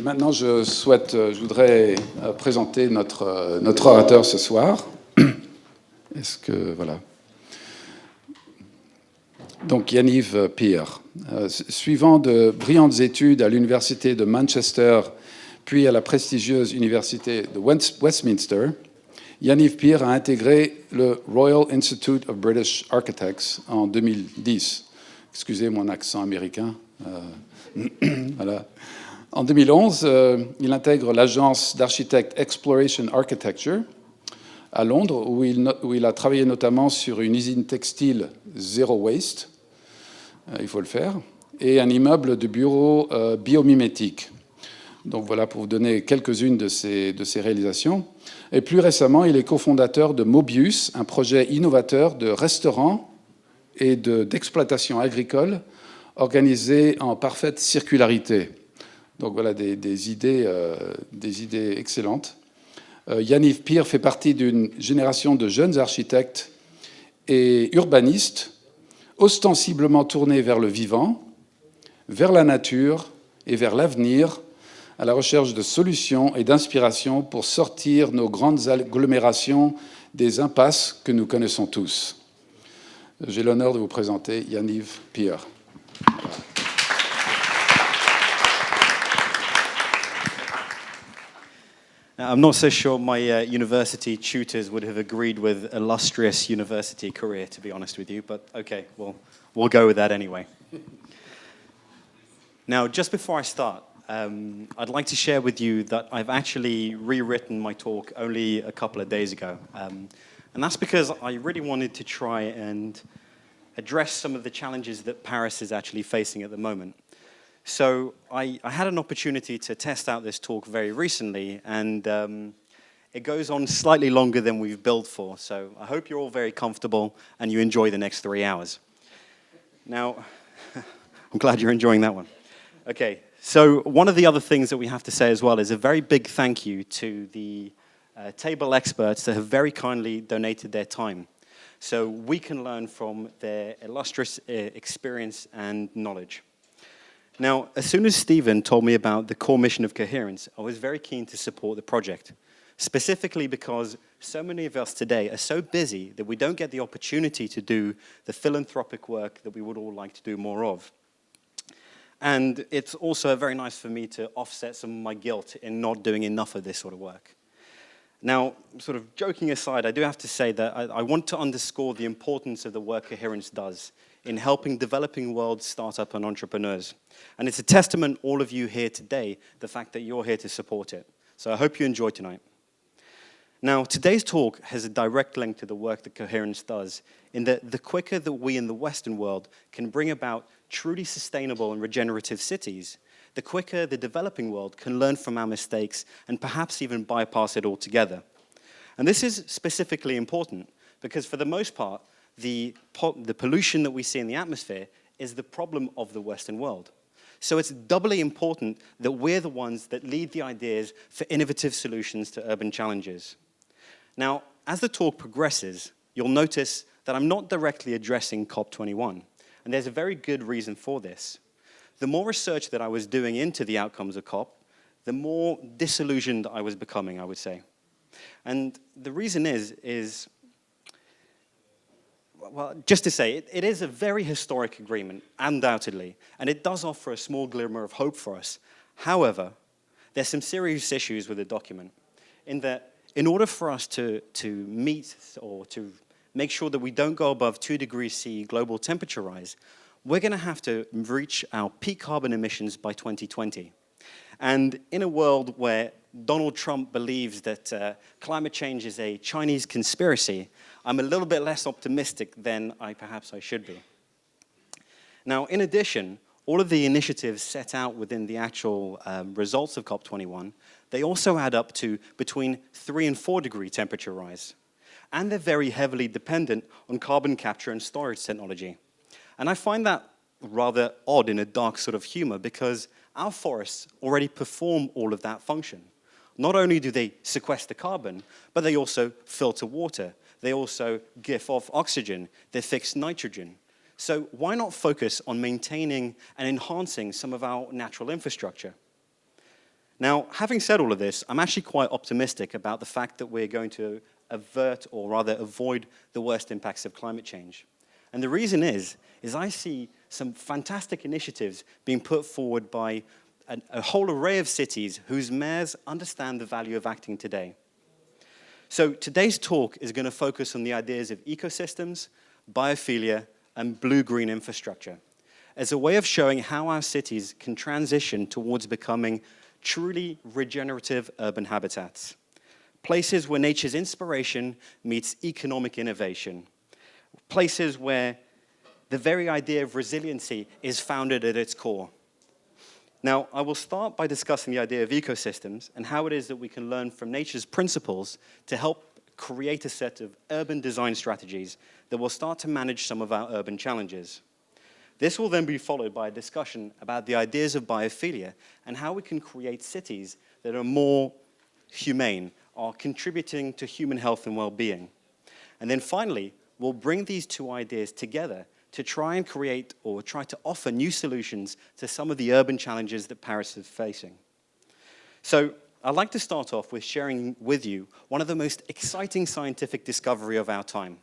Maintenant, je voudrais présenter notre orateur ce soir. Est-ce que, voilà. Donc, Yaniv Peer. Suivant de brillantes études à l'université de Manchester, puis à la prestigieuse université de Westminster, Yaniv Peer a intégré le Royal Institute of British Architects en 2010. Excusez mon accent américain. Voilà. En 2011, il intègre l'agence d'architectes Exploration Architecture à Londres, où il a travaillé notamment sur une usine textile Zero Waste, il faut le faire, et un immeuble de bureaux biomimétiques. Donc voilà pour vous donner quelques-unes de ses réalisations. Et plus récemment, il est cofondateur de Mobius, un projet innovateur de restaurant et d'exploitation agricole organisé en parfaite circularité. Donc voilà des idées excellentes. Yaniv Peer fait partie d'une génération de jeunes architectes et urbanistes ostensiblement tournés vers le vivant, vers la nature et vers l'avenir, à la recherche de solutions et d'inspiration pour sortir nos grandes agglomérations des impasses que nous connaissons tous. J'ai l'honneur de vous présenter Yaniv Peer. Now, I'm not so sure my university tutors would have agreed with illustrious university career, to be honest with you, but okay, we'll go with that anyway. Now, just before I start, I'd like to share with you that I've actually rewritten my talk only a couple of days ago. And that's because I really wanted to try and address some of the challenges that Paris is actually facing at the moment. So I had an opportunity to test out this talk very recently, and it goes on slightly longer than we've billed for. So I hope you're all very comfortable and you enjoy the next 3 hours. Now, I'm glad you're enjoying that one. Okay, so one of the other things that we have to say as well is a very big thank you to the table experts that have very kindly donated their time, so we can learn from their illustrious experience and knowledge. Now, as soon as Stephen told me about the core mission of Cohérence, I was very keen to support the project, specifically because so many of us today are so busy that we don't get the opportunity to do the philanthropic work that we would all like to do more of. And it's also very nice for me to offset some of my guilt in not doing enough of this sort of work. Now, sort of joking aside, I do have to say that I want to underscore the importance of the work Cohérence does in helping developing world startup and entrepreneurs. And it's a testament, all of you here today, the fact that you're here to support it. So I hope you enjoy tonight. Now, today's talk has a direct link to the work that Cohérence does, in that the quicker that we in the Western world can bring about truly sustainable and regenerative cities, the quicker the developing world can learn from our mistakes and perhaps even bypass it altogether. And this is specifically important because for the most part, the pollution that we see in the atmosphere is the problem of the Western world. So it's doubly important that we're the ones that lead the ideas for innovative solutions to urban challenges. Now, as the talk progresses, you'll notice that I'm not directly addressing COP21, and there's a very good reason for this. The more research that I was doing into the outcomes of COP, the more disillusioned I was becoming, I would say. And the reason is well, just to say, it is a very historic agreement, undoubtedly, and it does offer a small glimmer of hope for us. However, there's some serious issues with the document, in that in order for us to meet or to make sure that we don't go above 2 degrees C global temperature rise, we're going to have to reach our peak carbon emissions by 2020. And in a world where Donald Trump believes that climate change is a Chinese conspiracy, I'm a little bit less optimistic than perhaps I should be. Now, in addition, all of the initiatives set out within the actual results of COP21, they also add up to between 3 and 4 degree temperature rise. And they're very heavily dependent on carbon capture and storage technology. And I find that rather odd in a dark sort of humor because our forests already perform all of that function. Not only do they sequester carbon, but they also filter water. They also give off oxygen. They fix nitrogen. So why not focus on maintaining and enhancing some of our natural infrastructure? Now, having said all of this, I'm actually quite optimistic about the fact that we're going to avert, or rather avoid, the worst impacts of climate change. And the reason is I see some fantastic initiatives being put forward by a whole array of cities whose mayors understand the value of acting today. So today's talk is going to focus on the ideas of ecosystems, biophilia, and blue-green infrastructure as a way of showing how our cities can transition towards becoming truly regenerative urban habitats, places where nature's inspiration meets economic innovation, places where the very idea of resiliency is founded at its core. Now, I will start by discussing the idea of ecosystems and how it is that we can learn from nature's principles to help create a set of urban design strategies that will start to manage some of our urban challenges. This will then be followed by a discussion about the ideas of biophilia and how we can create cities that are more humane, are contributing to human health and well-being. And then finally, we'll bring these two ideas together to try and create or try to offer new solutions to some of the urban challenges that Paris is facing. So I'd like to start off with sharing with you one of the most exciting scientific discovery of our time,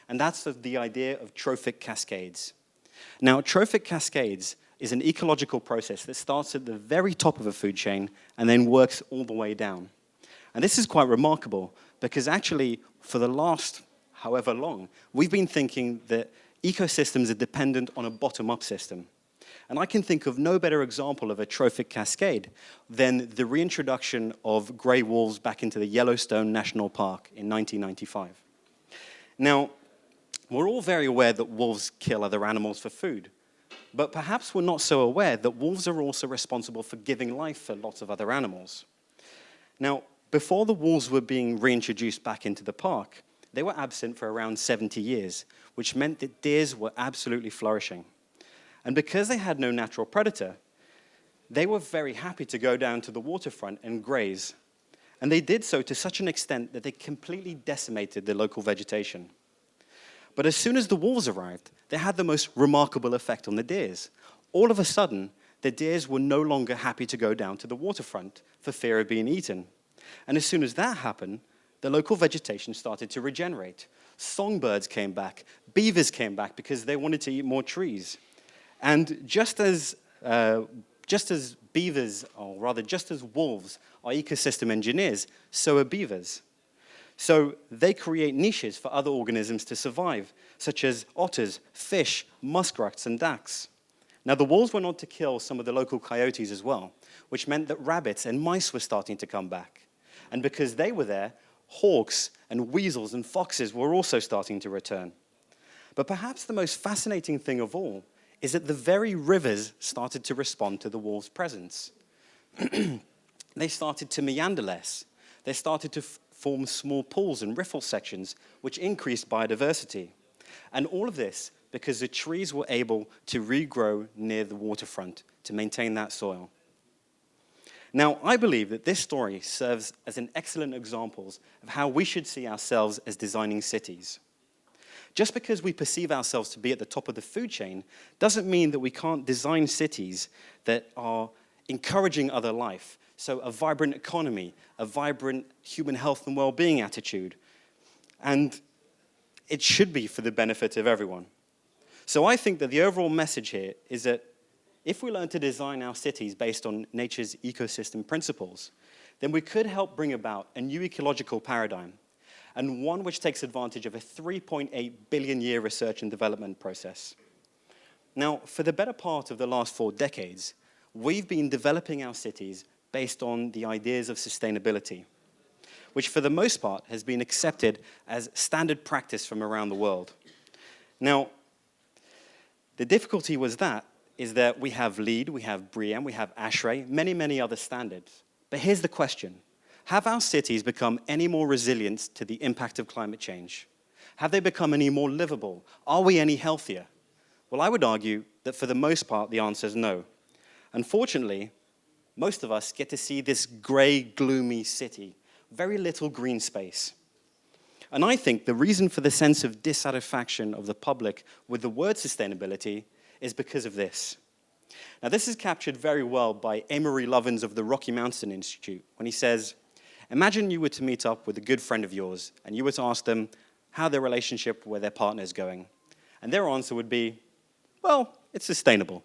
and that's the idea of trophic cascades. Now, trophic cascades is an ecological process that starts at the very top of a food chain and then works all the way down. And this is quite remarkable because actually, for the last however long, we've been thinking that ecosystems are dependent on a bottom-up system. And I can think of no better example of a trophic cascade than the reintroduction of gray wolves back into the Yellowstone National Park in 1995. Now, we're all very aware that wolves kill other animals for food, but perhaps we're not so aware that wolves are also responsible for giving life for lots of other animals. Now, before the wolves were being reintroduced back into the park, they were absent for around 70 years, which meant that deers were absolutely flourishing. And because they had no natural predator, they were very happy to go down to the waterfront and graze. And they did so to such an extent that they completely decimated the local vegetation. But as soon as the wolves arrived, they had the most remarkable effect on the deers. All of a sudden, the deers were no longer happy to go down to the waterfront for fear of being eaten. And as soon as that happened, the local vegetation started to regenerate. Songbirds came back, beavers came back because they wanted to eat more trees. And just as beavers, or rather just as wolves are ecosystem engineers, so are beavers. So they create niches for other organisms to survive, such as otters, fish, muskrats, and ducks. Now, the wolves went on to kill some of the local coyotes as well, which meant that rabbits and mice were starting to come back. And because they were there, hawks and weasels and foxes were also starting to return. But perhaps the most fascinating thing of all is that the very rivers started to respond to the wolves' presence. They started to meander less. They started to form small pools and riffle sections, which increased biodiversity. And all of this because the trees were able to regrow near the waterfront to maintain that soil. Now, I believe that this story serves as an excellent example of how we should see ourselves as designing cities. Just because we perceive ourselves to be at the top of the food chain doesn't mean that we can't design cities that are encouraging other life. So a vibrant economy, a vibrant human health and well-being attitude. And it should be for the benefit of everyone. So I think that the overall message here is that if we learn to design our cities based on nature's ecosystem principles, then we could help bring about a new ecological paradigm, and one which takes advantage of a 3.8 billion year research and development process. Now, for the better part of the last 4 decades, we've been developing our cities based on the ideas of sustainability, which for the most part has been accepted as standard practice from around the world. Now, the difficulty is that we have LEED, we have BREEAM, we have ASHRAE, many other standards. But here's the question. Have our cities become any more resilient to the impact of climate change? Have they become any more livable? Are we any healthier? Well, I would argue that for the most part, the answer is no. Unfortunately, most of us get to see this gray, gloomy city, very little green space. And I think the reason for the sense of dissatisfaction of the public with the word sustainability is because of this. Now, this is captured very well by Amory Lovins of the Rocky Mountain Institute when he says, imagine you were to meet up with a good friend of yours and you were to ask them how their relationship with their partner is going. And their answer would be, well, it's sustainable.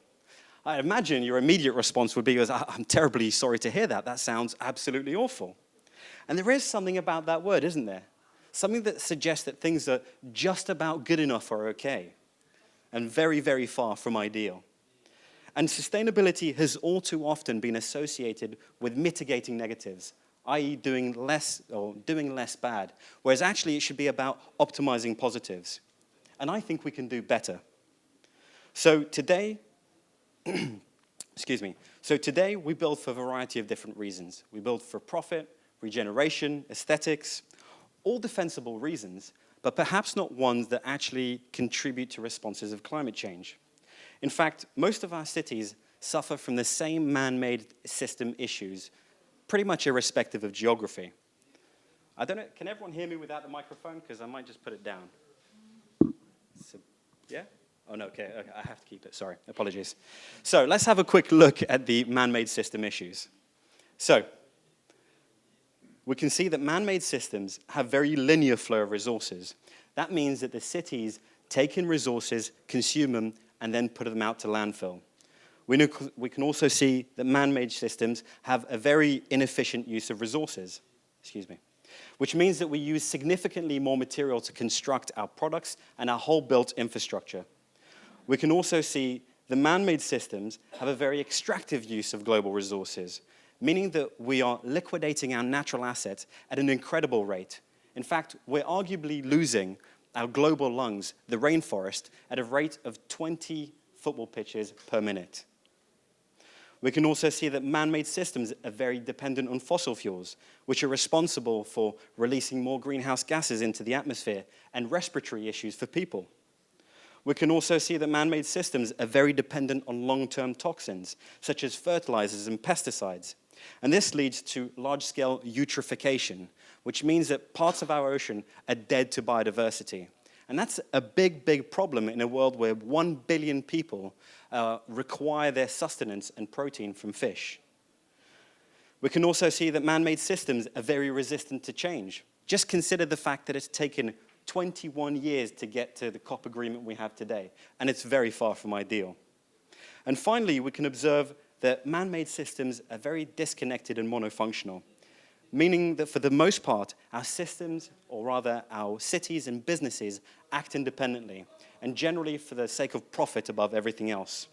I imagine your immediate response would be, I'm terribly sorry to hear that. That sounds absolutely awful. And there is something about that word, isn't there? Something that suggests that things are just about good enough or okay, and very, very far from ideal. And sustainability has all too often been associated with mitigating negatives, i.e. doing less bad, whereas actually it should be about optimizing positives. And I think we can do better. So today, today we build for a variety of different reasons. We build for profit, regeneration, aesthetics, all defensible reasons, but perhaps not ones that actually contribute to responses of climate change. In fact, most of our cities suffer from the same man-made system issues, pretty much irrespective of geography. I don't know, can everyone hear me without the microphone? Because I might just put it down. So, yeah? Oh, no, okay, I have to keep it, sorry, apologies. So let's have a quick look at the man-made system issues. So, we can see that man-made systems have very linear flow of resources. That means that the cities take in resources, consume them, and then put them out to landfill. We can also see that man-made systems have a very inefficient use of resources, which means that we use significantly more material to construct our products and our whole built infrastructure. We can also see the man-made systems have a very extractive use of global resources, meaning that we are liquidating our natural assets at an incredible rate. In fact, we're arguably losing our global lungs, the rainforest, at a rate of 20 football pitches per minute. We can also see that man-made systems are very dependent on fossil fuels, which are responsible for releasing more greenhouse gases into the atmosphere and respiratory issues for people. We can also see that man-made systems are very dependent on long-term toxins, such as fertilizers and pesticides. And this leads to large-scale eutrophication, which means that parts of our ocean are dead to biodiversity. And that's a big, big problem in a world where 1 billion people require their sustenance and protein from fish. We can also see that man-made systems are very resistant to change. Just consider the fact that it's taken 21 years to get to the COP agreement we have today, and it's very far from ideal. And finally, we can observe that man-made systems are very disconnected and monofunctional, meaning that for the most part, our systems, or rather our cities and businesses, act independently, and generally for the sake of profit above everything else.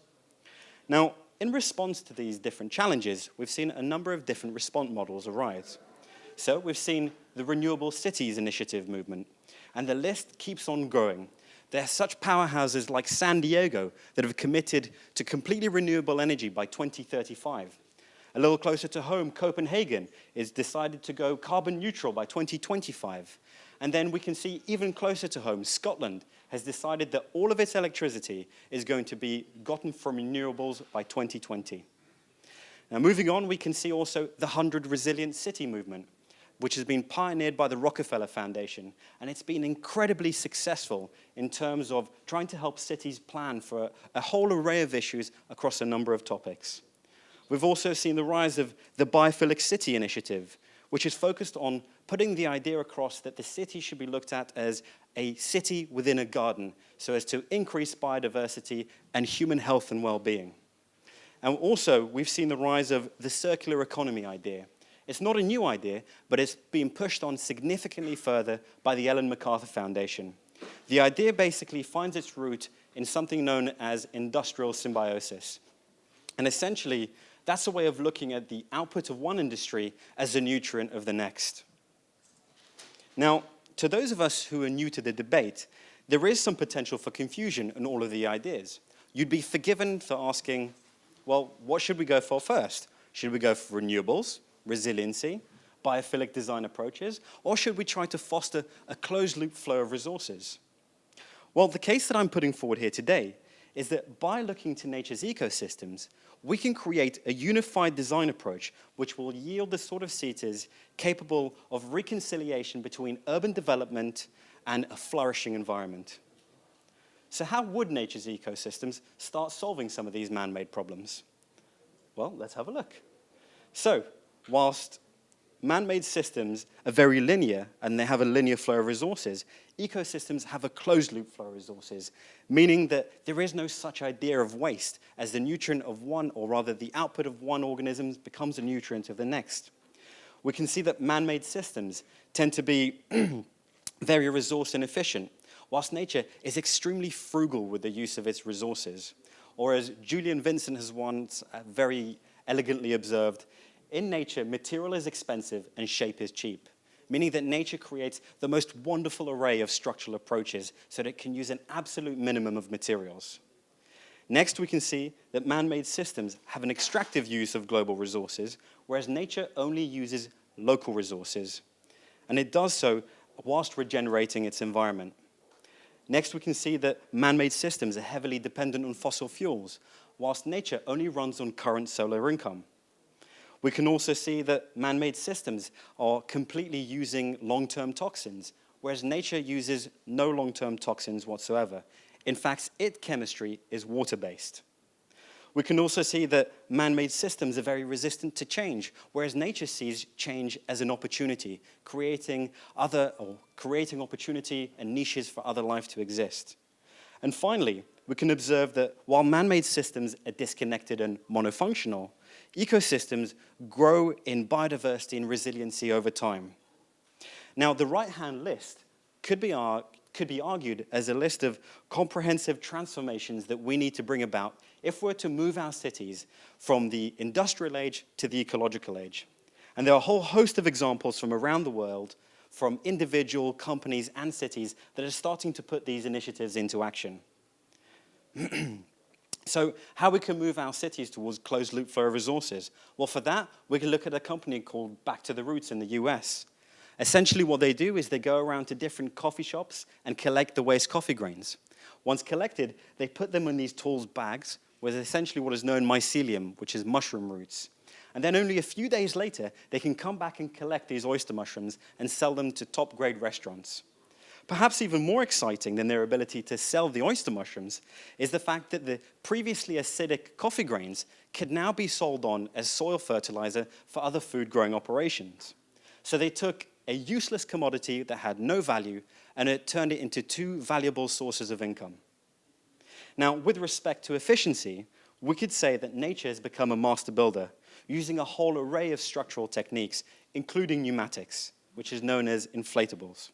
Now, in response to these different challenges, we've seen a number of different response models arise. So we've seen the Renewable Cities Initiative movement, and the list keeps on growing. There are such powerhouses like San Diego that have committed to completely renewable energy by 2035. A little closer to home, Copenhagen is decided to go carbon neutral by 2025. And then we can see even closer to home, Scotland has decided that all of its electricity is going to be gotten from renewables by 2020. Now moving on, we can see also the 100 Resilient City movement, which has been pioneered by the Rockefeller Foundation. And it's been incredibly successful in terms of trying to help cities plan for a whole array of issues across a number of topics. We've also seen the rise of the Biophilic City Initiative, which is focused on putting the idea across that the city should be looked at as a city within a garden, so as to increase biodiversity and human health and well-being. And also, we've seen the rise of the circular economy idea. It's not a new idea, but it's being pushed on significantly further by the Ellen MacArthur Foundation. The idea basically finds its root in something known as industrial symbiosis. And essentially, that's a way of looking at the output of one industry as a nutrient of the next. Now, to those of us who are new to the debate, there is some potential for confusion in all of the ideas. You'd be forgiven for asking, well, what should we go for first? Should we go for renewables, resiliency, biophilic design approaches, or should we try to foster a closed-loop flow of resources? Well, the case that I'm putting forward here today is that by looking to nature's ecosystems, we can create a unified design approach which will yield the sort of cities capable of reconciliation between urban development and a flourishing environment. So how would nature's ecosystems start solving some of these man-made problems? Well, let's have a look. So, whilst man-made systems are very linear and they have a linear flow of resources, ecosystems have a closed-loop flow of resources, meaning that there is no such idea of waste, as the nutrient of one, or rather the output of one organism becomes a nutrient of the next. We can see that man-made systems tend to be very resource inefficient, whilst nature is extremely frugal with the use of its resources. Or as Julian Vincent has once very elegantly observed, in nature, material is expensive and shape is cheap, meaning that nature creates the most wonderful array of structural approaches so that it can use an absolute minimum of materials. Next, we can see that man-made systems have an extractive use of global resources, whereas nature only uses local resources. And it does so whilst regenerating its environment. Next, we can see that man-made systems are heavily dependent on fossil fuels, whilst nature only runs on current solar income. We can also see that man-made systems are completely using long-term toxins, whereas nature uses no long-term toxins whatsoever. In fact, its chemistry is water-based. We can also see that man-made systems are very resistant to change, whereas nature sees change as an opportunity, creating opportunity and niches for other life to exist. And finally, we can observe that while man-made systems are disconnected and monofunctional, ecosystems grow in biodiversity and resiliency over time. Now, the right-hand list could be argued as a list of comprehensive transformations that we need to bring about if we're to move our cities from the industrial age to the ecological age. And there are a whole host of examples from around the world, from individual companies and cities that are starting to put these initiatives into action. So how we can move our cities towards closed-loop flow of resources? Well, for that, we can look at a company called Back to the Roots in the US. Essentially, what they do is they go around to different coffee shops and collect the waste coffee grains. Once collected, they put them in these tall bags with essentially what is known mycelium, which is mushroom roots. And then only a few days later, they can come back and collect these oyster mushrooms and sell them to top-grade restaurants. Perhaps even more exciting than their ability to sell the oyster mushrooms is the fact that the previously acidic coffee grains could now be sold on as soil fertilizer for other food-growing operations. So they took a useless commodity that had no value, and it turned it into two valuable sources of income. Now, with respect to efficiency, we could say that nature has become a master builder, using a whole array of structural techniques, including pneumatics, which is known as inflatables.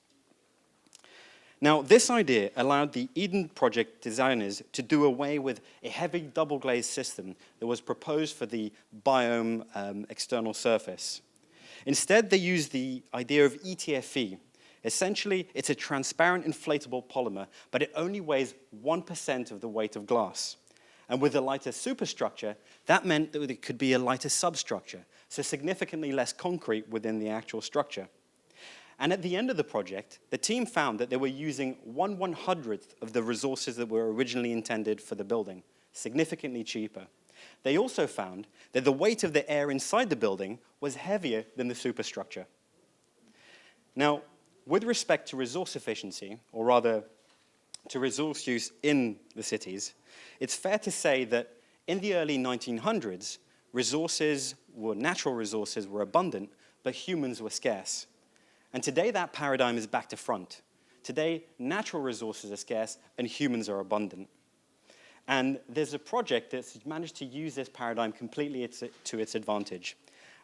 Now, this idea allowed the Eden Project designers to do away with a heavy double-glazed system that was proposed for the biome external surface. Instead, they used the idea of ETFE. Essentially, it's a transparent inflatable polymer, but it only weighs 1% of the weight of glass. And with a lighter superstructure, that meant that it could be a lighter substructure, so significantly less concrete within the actual structure. And at the end of the project, the team found that they were using 1/100th of the resources that were originally intended for the building, significantly cheaper. They also found that the weight of the air inside the building was heavier than the superstructure. Now, with respect to resource efficiency, or rather to resource use in the cities, it's fair to say that in the early 1900s, natural resources were abundant, but humans were scarce. And today that paradigm is back to front. Today, natural resources are scarce and humans are abundant. And there's a project that's managed to use this paradigm completely to its advantage.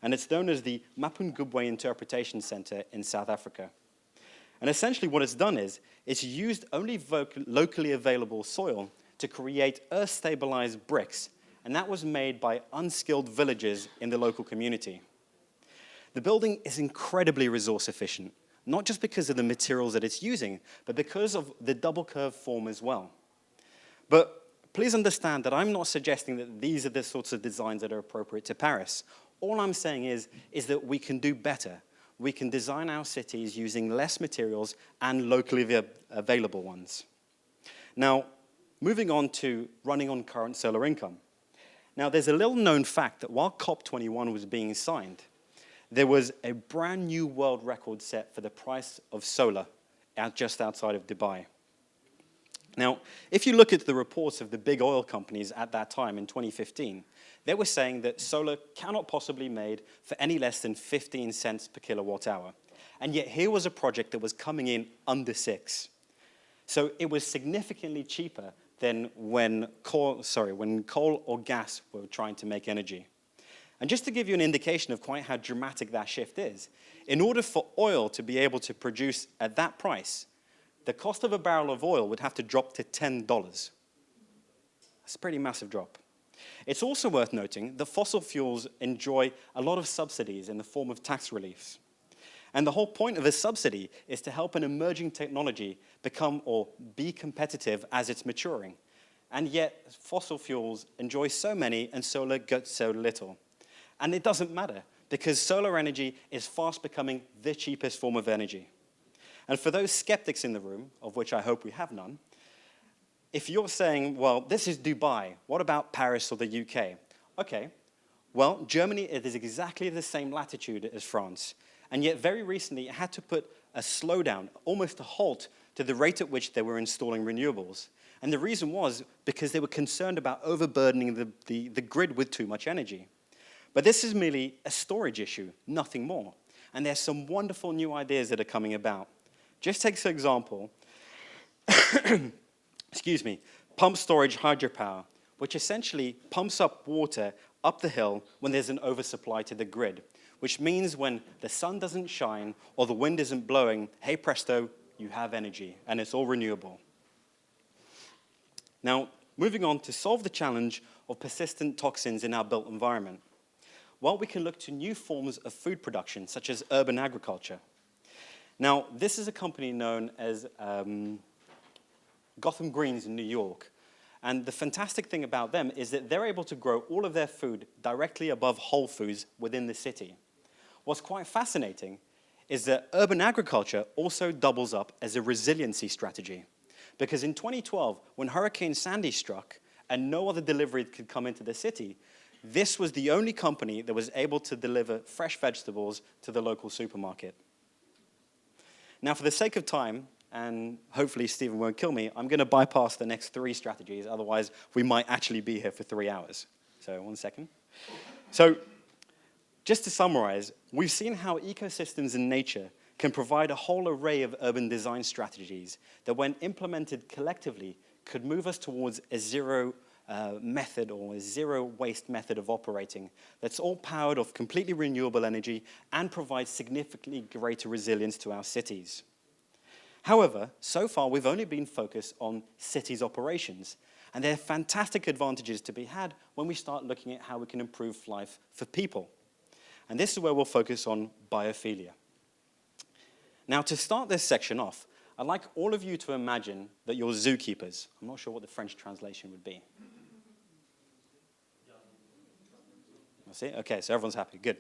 And it's known as the Mapungubwe Interpretation Center in South Africa. And essentially what it's done is, it's used only locally available soil to create earth-stabilized bricks. And that was made by unskilled villagers in the local community. The building is incredibly resource efficient, not just because of the materials that it's using, but because of the double curve form as well. But please understand that I'm not suggesting that these are the sorts of designs that are appropriate to Paris. All I'm saying is that we can do better. We can design our cities using less materials and locally available ones. Now, moving on to running on current solar income. Now, there's a little known fact that while COP21 was being signed, there was a brand new world record set for the price of solar just outside of Dubai. Now, if you look at the reports of the big oil companies at that time in 2015, they were saying that solar cannot possibly be made for any less than 15 cents per kilowatt hour. And yet here was a project that was coming in under 6. So it was significantly cheaper than when coal or gas were trying to make energy. And just to give you an indication of quite how dramatic that shift is, in order for oil to be able to produce at that price, the cost of a barrel of oil would have to drop to $10. That's a pretty massive drop. It's also worth noting that fossil fuels enjoy a lot of subsidies in the form of tax reliefs. And the whole point of a subsidy is to help an emerging technology become or be competitive as it's maturing. And yet, fossil fuels enjoy so many and solar gets so little. And it doesn't matter, because solar energy is fast becoming the cheapest form of energy. And for those skeptics in the room, of which I hope we have none, if you're saying, well, this is Dubai, what about Paris or the UK? Okay, well, Germany is exactly the same latitude as France, and yet very recently it had to put a slowdown, almost a halt, to the rate at which they were installing renewables. And the reason was because they were concerned about overburdening the grid with too much energy. But this is merely a storage issue, nothing more. And there's some wonderful new ideas that are coming about. Just take, for example, pump storage hydropower, which essentially pumps up water up the hill when there's an oversupply to the grid, which means when the sun doesn't shine or the wind isn't blowing, hey presto, you have energy, and it's all renewable. Now, moving on to solve the challenge of persistent toxins in our built environment. Well, we can look to new forms of food production, such as urban agriculture. Now, this is a company known as Gotham Greens in New York. And the fantastic thing about them is that they're able to grow all of their food directly above Whole Foods within the city. What's quite fascinating is that urban agriculture also doubles up as a resiliency strategy. Because in 2012, when Hurricane Sandy struck and no other delivery could come into the city, this was the only company that was able to deliver fresh vegetables to the local supermarket. Now, for the sake of time, and hopefully Stephen won't kill me, I'm going to bypass the next 3 strategies, otherwise we might actually be here for 3 hours. So, 1 second. So, just to summarize, we've seen how ecosystems in nature can provide a whole array of urban design strategies that, when implemented collectively, could move us towards a zero method or a zero waste method of operating that's all powered off completely renewable energy and provides significantly greater resilience to our cities. However, so far we've only been focused on cities' operations, and there are fantastic advantages to be had when we start looking at how we can improve life for people. And this is where we'll focus on biophilia. Now, to start this section off, I'd like all of you to imagine that you're zookeepers. I'm not sure what the French translation would be. See? Okay, so everyone's happy. Good.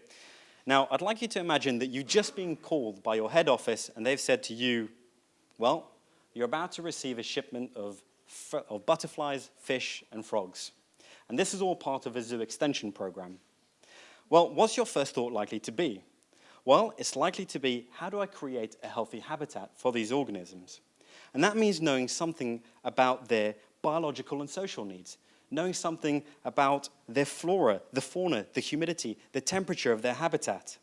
Now, I'd like you to imagine that you've just been called by your head office and they've said to you, well, you're about to receive a shipment of butterflies, fish, and frogs. And this is all part of a zoo extension program. Well, what's your first thought likely to be? Well, it's likely to be, how do I create a healthy habitat for these organisms? And that means knowing something about their biological and social needs, knowing something about their flora, the fauna, the humidity, the temperature of their habitat.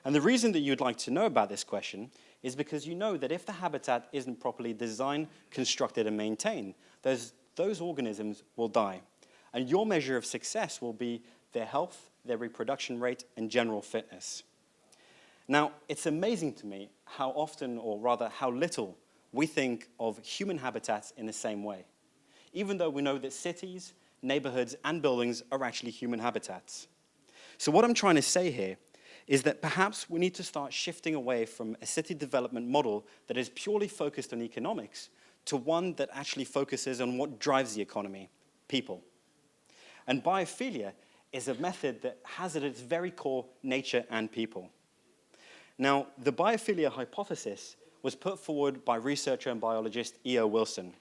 And the reason that you'd like to know about this question is because you know that if the habitat isn't properly designed, constructed, and maintained, those organisms will die. And your measure of success will be their health, their reproduction rate, and general fitness. Now, it's amazing to me how often, or rather how little, we think of human habitats in the same way, even though we know that cities, neighborhoods, and buildings are actually human habitats. So what I'm trying to say here is that perhaps we need to start shifting away from a city development model that is purely focused on economics to one that actually focuses on what drives the economy, people. And biophilia is a method that has at its very core nature and people. Now, the biophilia hypothesis was put forward by researcher and biologist E.O. Wilson,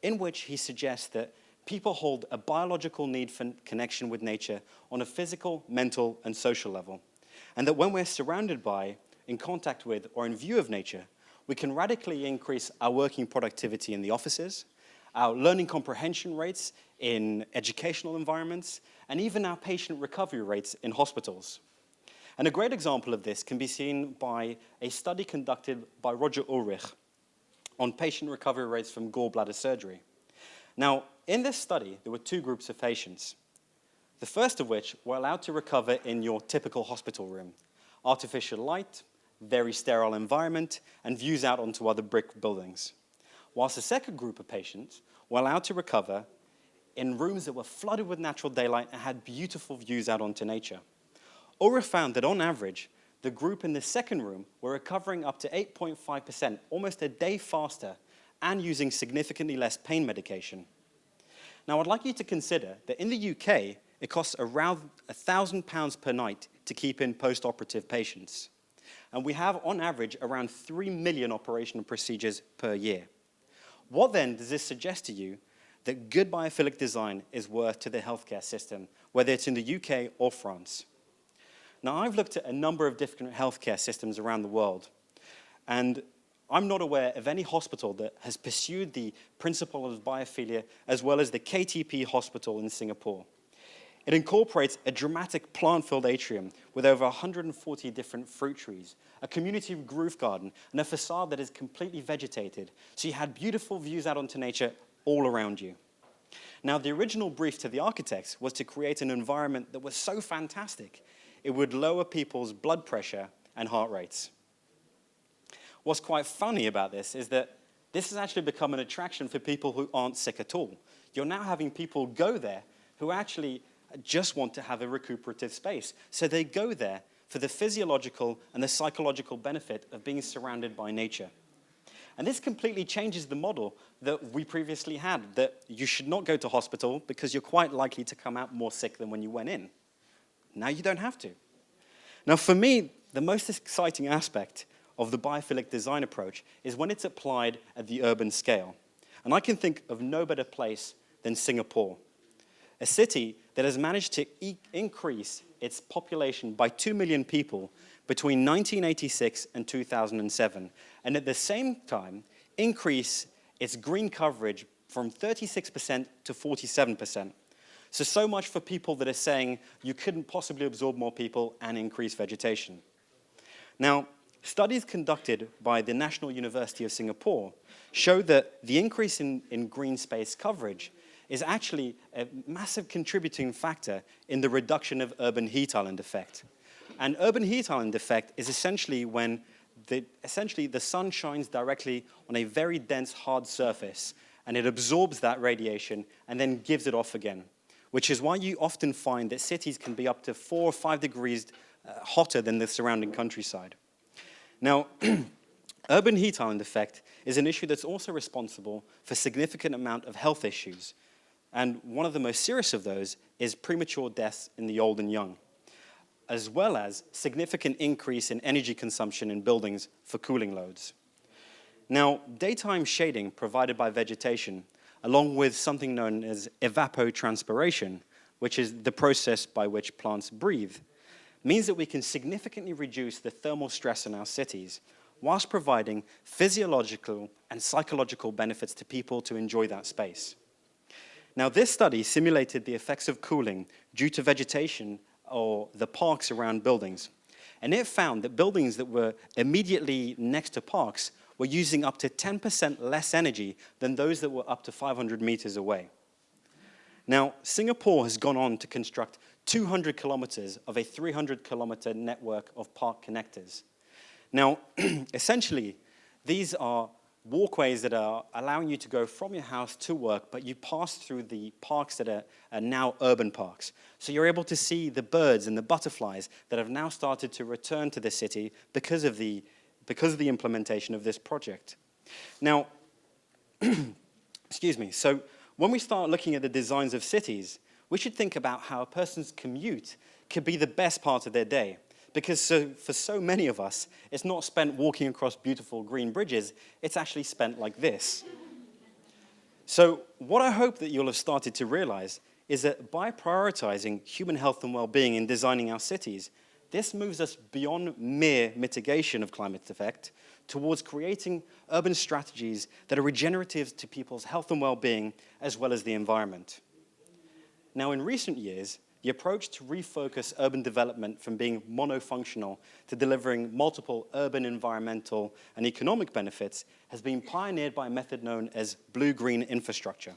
in which he suggests that people hold a biological need for connection with nature on a physical, mental, and social level, and that when we're surrounded by, in contact with, or in view of nature, we can radically increase our working productivity in the offices, our learning comprehension rates in educational environments, and even our patient recovery rates in hospitals. And a great example of this can be seen by a study conducted by Roger Ulrich on patient recovery rates from gallbladder surgery. Now, in this study, there were two groups of patients. The first of which were allowed to recover in your typical hospital room. Artificial light, very sterile environment, and views out onto other brick buildings. Whilst the second group of patients were allowed to recover in rooms that were flooded with natural daylight and had beautiful views out onto nature. Ulrich found that on average, the group in the second room were recovering up to 8.5%, almost a day faster, and using significantly less pain medication. Now, I'd like you to consider that in the UK, it costs around £1,000 per night to keep in post-operative patients. And we have, on average, around 3 million operational procedures per year. What then does this suggest to you that good biophilic design is worth to the healthcare system, whether it's in the UK or France? Now, I've looked at a number of different healthcare systems around the world, and I'm not aware of any hospital that has pursued the principle of biophilia as well as the KTP hospital in Singapore. It incorporates a dramatic plant-filled atrium with over 140 different fruit trees, a community roof garden, and a facade that is completely vegetated, so you had beautiful views out onto nature all around you. Now, the original brief to the architects was to create an environment that was so fantastic, it would lower people's blood pressure and heart rates. What's quite funny about this is that this has actually become an attraction for people who aren't sick at all. You're now having people go there who actually just want to have a recuperative space. So they go there for the physiological and the psychological benefit of being surrounded by nature. And this completely changes the model that we previously had, that you should not go to hospital because you're quite likely to come out more sick than when you went in. Now you don't have to. Now for me, the most exciting aspect of the biophilic design approach is when it's applied at the urban scale. And I can think of no better place than Singapore, a city that has managed to increase its population by 2 million people between 1986 and 2007, and at the same time increase its green coverage from 36% to 47%. So much for people that are saying you couldn't possibly absorb more people and increase vegetation. Now, studies conducted by the National University of Singapore show that the increase in green space coverage is actually a massive contributing factor in the reduction of urban heat island effect. And urban heat island effect is essentially when the sun shines directly on a very dense, hard surface, and it absorbs that radiation and then gives it off again, which is why you often find that cities can be up to 4 or 5 degrees hotter than the surrounding countryside. Now, urban heat island effect is an issue that's also responsible for a significant amount of health issues. And one of the most serious of those is premature deaths in the old and young, as well as significant increase in energy consumption in buildings for cooling loads. Now, daytime shading provided by vegetation, along with something known as evapotranspiration, which is the process by which plants breathe, means that we can significantly reduce the thermal stress in our cities, whilst providing physiological and psychological benefits to people to enjoy that space. Now, this study simulated the effects of cooling due to vegetation or the parks around buildings. And it found that buildings that were immediately next to parks were using up to 10% less energy than those that were up to 500 meters away. Now, Singapore has gone on to construct 200 kilometers of a 300-kilometer network of park connectors. Now, essentially, these are walkways that are allowing you to go from your house to work, but you pass through the parks that are now urban parks. So you're able to see the birds and the butterflies that have now started to return to the city because of the implementation of this project. Now, excuse me, so when we start looking at the designs of cities, we should think about how a person's commute could be the best part of their day. Because for so many of us, it's not spent walking across beautiful green bridges, it's actually spent like this. So what I hope that you'll have started to realize is that by prioritizing human health and well-being in designing our cities, this moves us beyond mere mitigation of climate effect towards creating urban strategies that are regenerative to people's health and well-being, as well as the environment. Now, in recent years, the approach to refocus urban development from being monofunctional to delivering multiple urban environmental and economic benefits has been pioneered by a method known as blue-green infrastructure.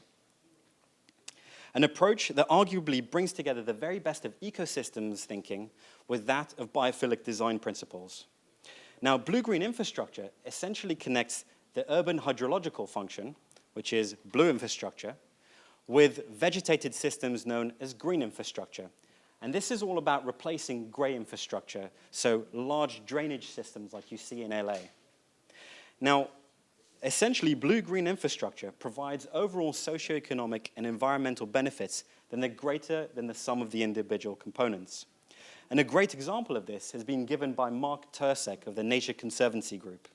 An approach that arguably brings together the very best of ecosystems thinking with that of biophilic design principles. Now, blue-green infrastructure essentially connects the urban hydrological function, which is blue infrastructure, with vegetated systems known as green infrastructure. And this is all about replacing grey infrastructure, so large drainage systems like you see in LA. Now, essentially, blue-green infrastructure provides overall socioeconomic and environmental benefits that are greater than the sum of the individual components. And a great example of this has been given by Mark Tursek of the Nature Conservancy Group.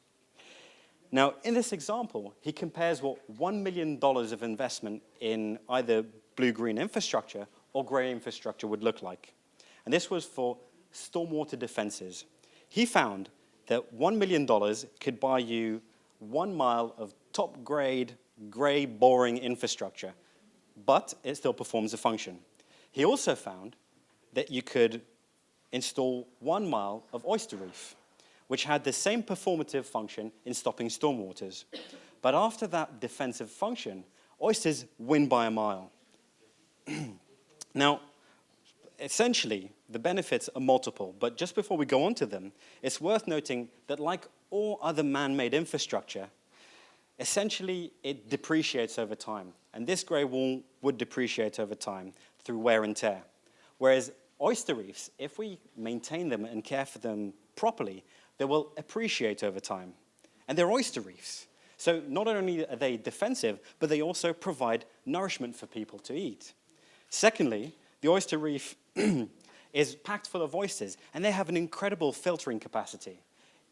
Now, in this example, he compares what $1 million of investment in either blue-green infrastructure or grey infrastructure would look like. And this was for stormwater defenses. He found that $1 million could buy you 1 mile of top-grade, grey, boring infrastructure, but it still performs a function. He also found that you could install 1 mile of oyster reef, which had the same performative function in stopping stormwaters. But after that defensive function, oysters win by a mile. Now, essentially, the benefits are multiple, but just before we go on to them, it's worth noting that like all other man-made infrastructure, essentially it depreciates over time. And this grey wall would depreciate over time through wear and tear. Whereas oyster reefs, if we maintain them and care for them properly, they will appreciate over time. And they're oyster reefs. So not only are they defensive, but they also provide nourishment for people to eat. Secondly, the oyster reef is packed full of oysters, and they have an incredible filtering capacity.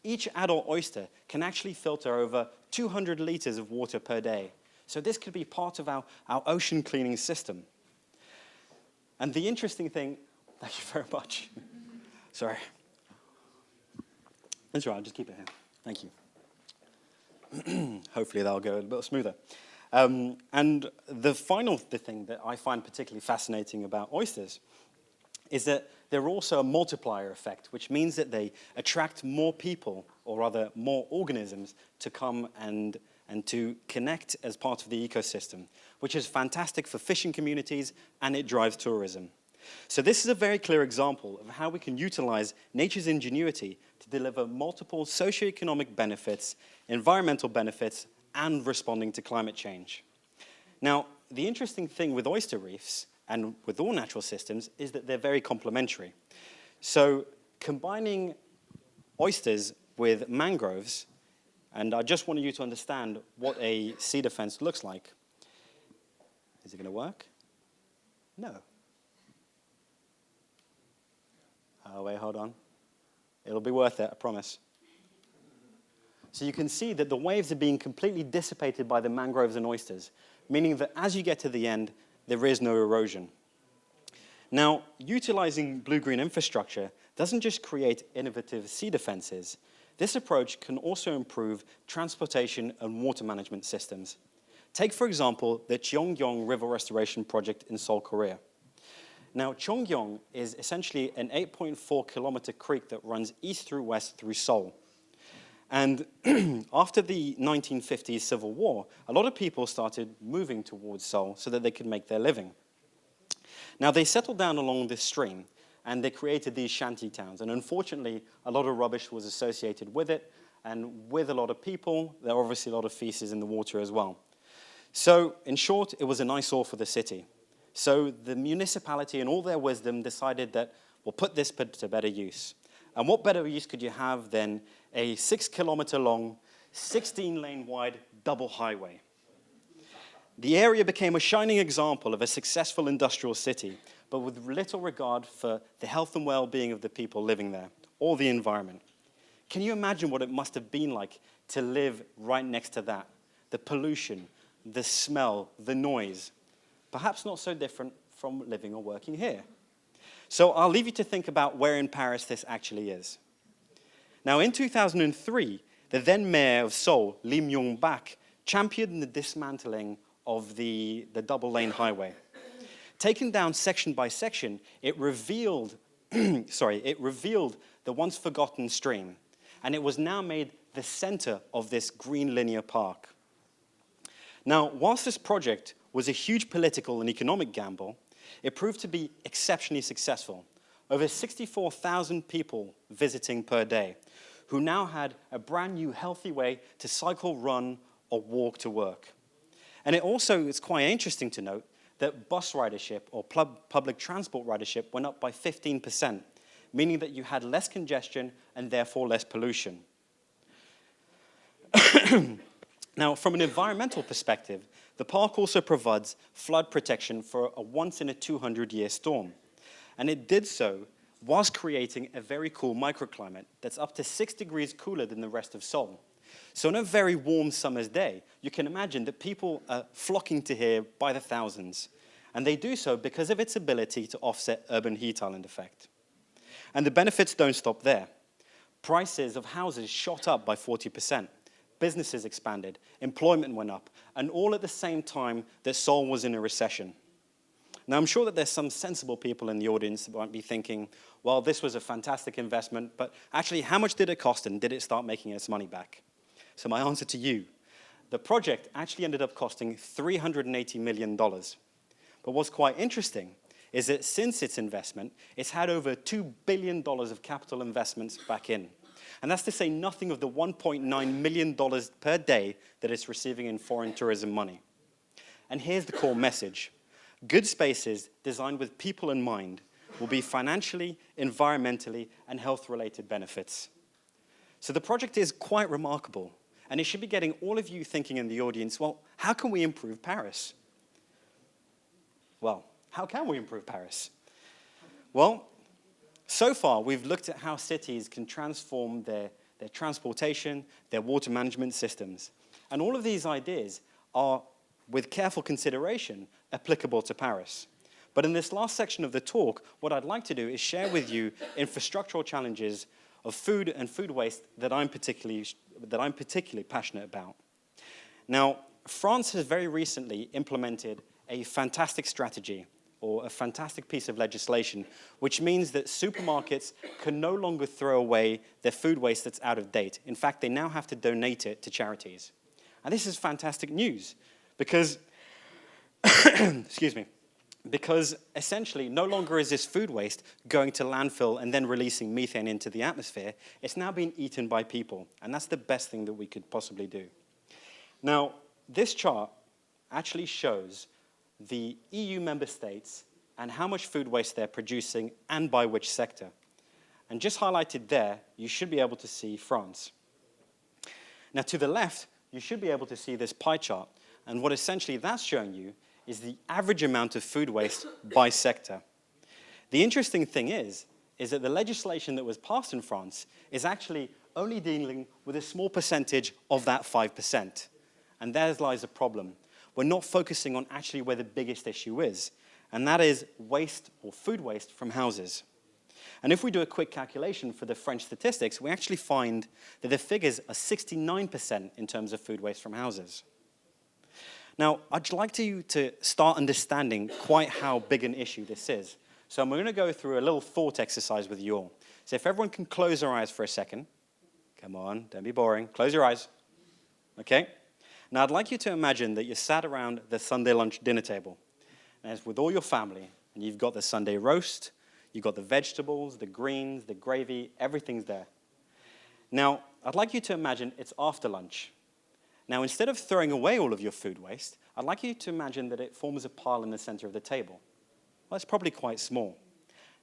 Each adult oyster can actually filter over 200 liters of water per day. So this could be part of our ocean cleaning system. And the interesting thing, thank you very much. Sorry. That's right, I'll just keep it here. Thank you. Hopefully that'll go a bit smoother. And the final thing that I find particularly fascinating about oysters is that they're also a multiplier effect, which means that they attract more people, or rather more organisms, to come and to connect as part of the ecosystem, which is fantastic for fishing communities, and it drives tourism. So this is a very clear example of how we can utilize nature's ingenuity to deliver multiple socioeconomic benefits, environmental benefits, and responding to climate change. Now, the interesting thing with oyster reefs and with all natural systems is that they're very complementary. So combining oysters with mangroves, and I just wanted you to understand what a cedar fence looks like. Is it going to work? No. Oh, wait, hold on. It'll be worth it, I promise. So you can see that the waves are being completely dissipated by the mangroves and oysters, meaning that as you get to the end, there is no erosion. Now, utilizing blue-green infrastructure doesn't just create innovative cedar fences. This approach can also improve transportation and water management systems. Take, for example, the Cheonggyeong River Restoration Project in Seoul, Korea. Now, Cheonggyeong is essentially an 8.4-kilometer creek that runs east through west through Seoul. And after the 1950s Civil War, a lot of people started moving towards Seoul so that they could make their living. Now, they settled down along this stream, and they created these shanty towns. And unfortunately, a lot of rubbish was associated with it, and with a lot of people, there are obviously a lot of feces in the water as well. So, in short, it was an eyesore for the city. So the municipality, in all their wisdom, decided that we'll put this to better use. And what better use could you have than a 6-kilometer-long, 16-lane-wide double highway? The area became a shining example of a successful industrial city, but with little regard for the health and well-being of the people living there, or the environment. Can you imagine what it must have been like to live right next to that? The pollution, the smell, the noise. Perhaps not so different from living or working here. So I'll leave you to think about where in Paris this actually is. Now, in 2003, the then mayor of Seoul, Lee Myung-bak, championed the dismantling of the double-lane highway. Taken down section by section, it revealed, it revealed the once forgotten stream, and it was now made the center of this green linear park. Now, whilst this project was a huge political and economic gamble, it proved to be exceptionally successful. Over 64,000 people visiting per day, who now had a brand new healthy way to cycle, run, or walk to work. And it's quite interesting to note that bus ridership or public transport ridership went up by 15%, meaning that you had less congestion and therefore less pollution. Now, from an environmental perspective, the park also provides flood protection for a once-in-a-200-year storm. And it did so whilst creating a very cool microclimate that's up to 6 degrees cooler than the rest of Seoul. So on a very warm summer's day, you can imagine that people are flocking to here by the thousands. And they do so because of its ability to offset urban heat island effect. And the benefits don't stop there. Prices of houses shot up by 40%. Businesses expanded, employment went up, and all at the same time that Seoul was in a recession. Now, I'm sure that there's some sensible people in the audience that might be thinking, well, this was a fantastic investment, but actually, how much did it cost and did it start making its money back? So my answer to you, the project actually ended up costing $380 million. But what's quite interesting is that since its investment, it's had over $2 billion of capital investments back in. And that's to say nothing of the $1.9 million per day that it's receiving in foreign tourism money. And here's the core message. Good spaces designed with people in mind will be financially, environmentally, and health-related benefits. So the project is quite remarkable, and it should be getting all of you thinking in the audience, well, how can we improve Paris? Well, how can we improve Paris? Well, so far, we've looked at how cities can transform their transportation, their water management systems. And all of these ideas are, with careful consideration, applicable to Paris. But in this last section of the talk, what I'd like to do is share with you infrastructural challenges of food and food waste that I'm particularly passionate about. Now, France has very recently implemented a fantastic strategy, or a fantastic piece of legislation, which means that supermarkets can no longer throw away their food waste that's out of date. In fact, they now have to donate it to charities. And this is fantastic news, because, excuse me, because essentially no longer is this food waste going to landfill and then releasing methane into the atmosphere. It's now being eaten by people, and that's the best thing that we could possibly do. Now, this chart actually shows the EU member states and how much food waste they're producing and by which sector. And just highlighted there, you should be able to see France. Now, to the left, you should be able to see this pie chart. And what essentially that's showing you is the average amount of food waste by sector. The interesting thing is that the legislation that was passed in France is actually only dealing with a small percentage of that 5%. And there lies a problem. We're not focusing on actually where the biggest issue is, and that is waste or food waste from houses. And if we do a quick calculation for the French statistics, we actually find that the figures are 69% in terms of food waste from houses. Now, I'd like you to start understanding quite how big an issue this is. So I'm going to go through a little thought exercise with you all. So if everyone can close their eyes for a second. Come on, don't be boring. Close your eyes. Okay? Now, I'd like you to imagine that you're sat around the Sunday lunch dinner table, and it's with all your family, and you've got the Sunday roast, you've got the vegetables, the greens, the gravy, everything's there. Now, I'd like you to imagine it's after lunch. Now, instead of throwing away all of your food waste, I'd like you to imagine that it forms a pile in the center of the table. Well, it's probably quite small.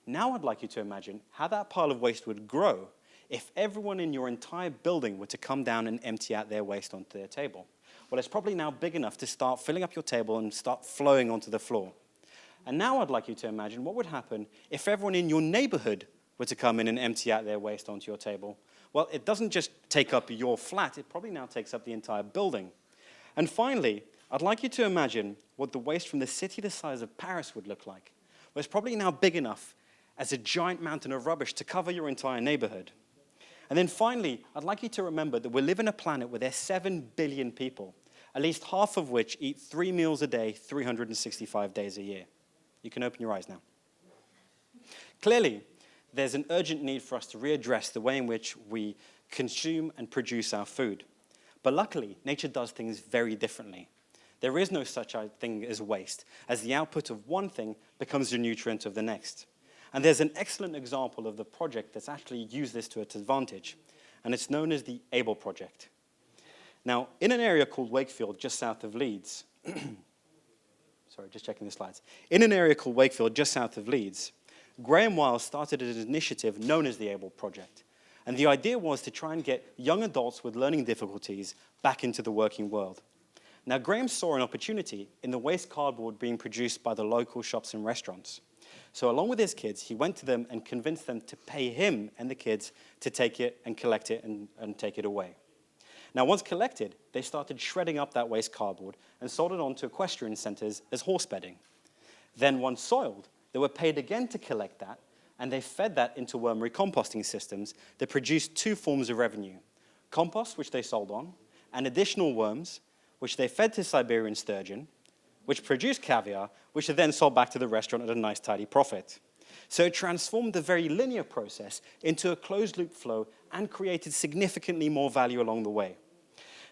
Now I'd like you to imagine how that pile of waste would grow if everyone in your entire building were to come down and empty out their waste onto their table. Well, it's probably now big enough to start filling up your table and start flowing onto the floor. And now I'd like you to imagine what would happen if everyone in your neighborhood were to come in and empty out their waste onto your table. Well, it doesn't just take up your flat, it probably now takes up the entire building. And finally, I'd like you to imagine what the waste from the city the size of Paris would look like. Well, it's probably now big enough as a giant mountain of rubbish to cover your entire neighborhood. And then finally, I'd like you to remember that we live in a planet where there's 7 billion people, at least half of which eat 3 meals a day, 365 days a year. You can open your eyes now. Clearly, there's an urgent need for us to readdress the way in which we consume and produce our food. But luckily, nature does things very differently. There is no such thing as waste, as the output of one thing becomes the nutrient of the next. And there's an excellent example of the project that's actually used this to its advantage, and it's known as the ABLE project. Now, in an area called Wakefield, just south of Leeds, sorry, just checking the slides. In an area called Wakefield, just south of Leeds, Graham Wiles started an initiative known as the ABLE project. And the idea was to try and get young adults with learning difficulties back into the working world. Now, Graham saw an opportunity in the waste cardboard being produced by the local shops and restaurants. So along with his kids, he went to them and convinced them to pay him and the kids to take it and collect it and take it away. Now, once collected, they started shredding up that waste cardboard and sold it on to equestrian centers as horse bedding. Then, once soiled, they were paid again to collect that, and they fed that into wormery composting systems that produced 2 forms of revenue: compost, which they sold on, and additional worms, which they fed to Siberian sturgeon, which produced caviar, which are then sold back to the restaurant at a nice, tidy profit. So it transformed the very linear process into a closed-loop flow and created significantly more value along the way.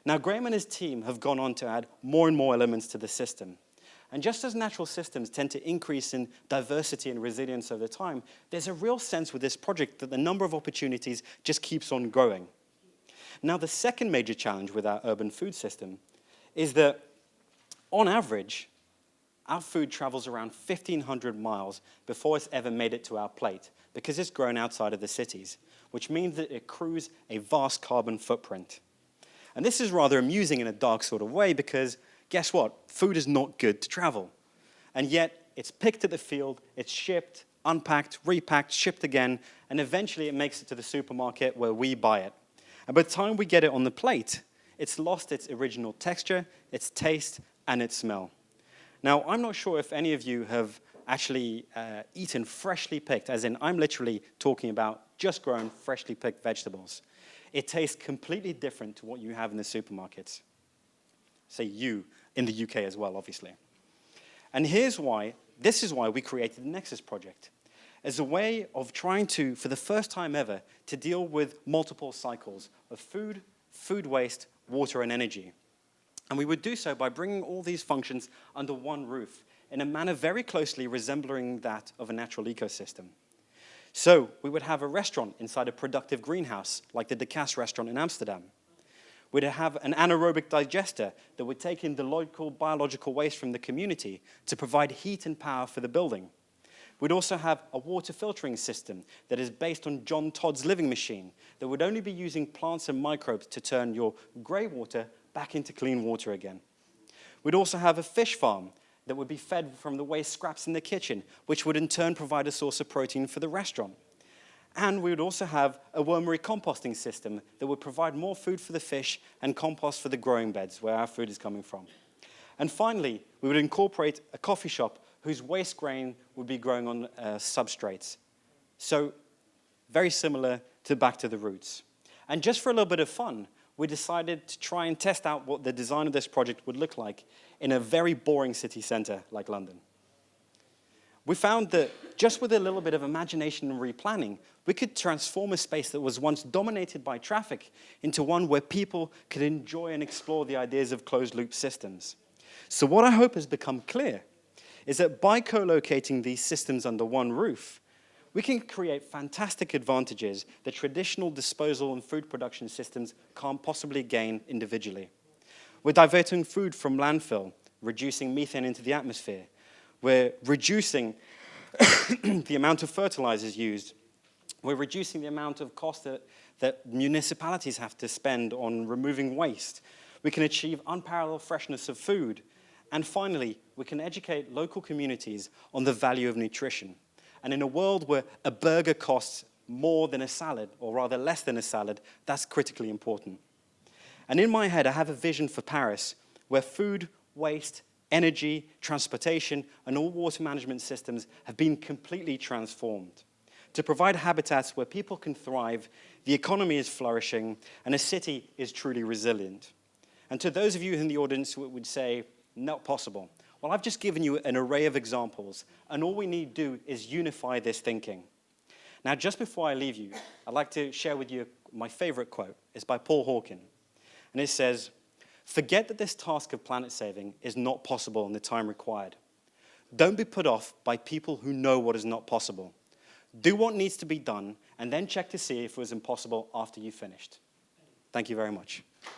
Now, Graham and his team have gone on to add more and more elements to the system. And just as natural systems tend to increase in diversity and resilience over time, there's a real sense with this project that the number of opportunities just keeps on growing. Now, the second major challenge with our urban food system is that, on average, our food travels around 1,500 miles before it's ever made it to our plate, because it's grown outside of the cities, which means that it accrues a vast carbon footprint. And this is rather amusing in a dark sort of way, because guess what? Food is not good to travel. And yet, it's picked at the field, it's shipped, unpacked, repacked, shipped again, and eventually it makes it to the supermarket where we buy it. And by the time we get it on the plate, it's lost its original texture, its taste, and its smell. Now, I'm not sure if any of you have actually eaten freshly picked, as in I'm literally talking about just grown, freshly picked vegetables. It tastes completely different to what you have in the supermarkets. Say you, in the UK as well, obviously. And this is why we created the Nexus project, as a way of trying to, for the first time ever, to deal with multiple cycles of food, food waste, water, and energy. And we would do so by bringing all these functions under one roof in a manner very closely resembling that of a natural ecosystem. So we would have a restaurant inside a productive greenhouse, like the De Cas restaurant in Amsterdam. We'd have an anaerobic digester that would take in the local biological waste from the community to provide heat and power for the building. We'd also have a water filtering system that is based on John Todd's living machine that would only be using plants and microbes to turn your grey water back into clean water again. We'd also have a fish farm that would be fed from the waste scraps in the kitchen, which would in turn provide a source of protein for the restaurant. And we would also have a wormery composting system that would provide more food for the fish and compost for the growing beds where our food is coming from. And finally, we would incorporate a coffee shop whose waste grain would be growing on substrates. So very similar to Back to the Roots. And just for a little bit of fun, we decided to try and test out what the design of this project would look like in a very boring city centre like London. We found that just with a little bit of imagination and replanning, we could transform a space that was once dominated by traffic into one where people could enjoy and explore the ideas of closed-loop systems. So what I hope has become clear is that by co-locating these systems under one roof, we can create fantastic advantages that traditional disposal and food production systems can't possibly gain individually. We're diverting food from landfill, reducing methane into the atmosphere. We're reducing the amount of fertilizers used. We're reducing the amount of cost that municipalities have to spend on removing waste. We can achieve unparalleled freshness of food. And finally, we can educate local communities on the value of nutrition. And in a world where a burger costs more than a salad, or rather less than a salad, that's critically important. And in my head, I have a vision for Paris where food, waste, energy, transportation, and all water management systems have been completely transformed. to provide habitats where people can thrive, the economy is flourishing, and a city is truly resilient. And to those of you in the audience who would say, not possible, well, I've just given you an array of examples, and all we need to do is unify this thinking. Now, just before I leave you, I'd like to share with you my favorite quote. It's by Paul Hawken, and it says, "Forget that this task of planet saving is not possible in the time required. Don't be put off by people who know what is not possible. Do what needs to be done, and then check to see if it was impossible after you've finished." Thank you very much.